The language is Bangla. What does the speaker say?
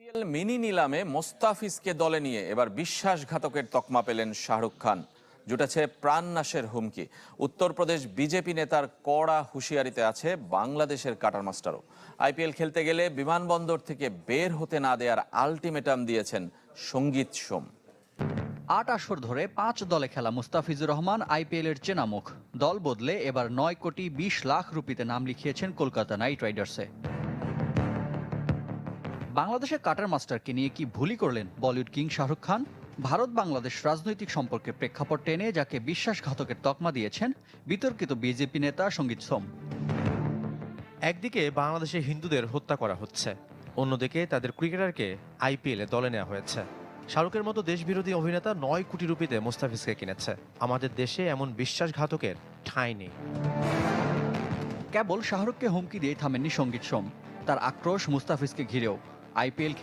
আইপিএল মিনি নিলামে মোস্তাফিজকে দলে নিয়ে এবার বিশ্বাসঘাতকের তকমা পেলেন শাহরুখ খান। জুটেছে প্রাণনাশের হুমকি। উত্তরপ্রদেশ বিজেপি নেতার কড়া হুঁশিয়ারিতে আছে বাংলাদেশের কাটার মাস্টারও। আইপিএল খেলতে গেলে বিমানবন্দর থেকে বের হতে না দেওয়ার আলটিমেটাম দিয়েছেন সঙ্গীত সোম। ৮ আসর ধরে ৫ দলে খেলা মুস্তাফিজুর রহমান আইপিএলের চেনা মুখ। দল বদলে এবার ৯ কোটি ২০ লাখ রুপিতে নাম লিখিয়েছেন কলকাতা নাইট রাইডার্সে। বাংলাদেশের কাটার মাস্টারকে নিয়ে কি ভুলই করলেন বলিউড কিং শাহরুখ খান? ভারত বাংলাদেশ রাজনৈতিক সম্পর্কের প্রেক্ষাপট টেনে যাকে বিশ্বাসঘাতকের তকমা দিয়েছেন বিতর্কিত বিজেপি নেতা সঙ্গীত সোম। একদিকে বাংলাদেশে হিন্দুদের হত্যা করা হচ্ছে, অন্যদিকে তাদের ক্রিকেটারকে আইপিএলে দলে নেওয়া হয়েছে। শাহরুখের মতো দেশবিরোধী অভিনেতা ৯ কোটি রুপিতে মুস্তাফিজকে কিনেছে। আমাদের দেশে এমন বিশ্বাসঘাতকের ঠাঁই নেই। কেবল শাহরুখকে হুমকি দিয়ে থামেননি সঙ্গীত সোম। তার আক্রোশ মুস্তাফিজকে ঘিরেও। আইপিএল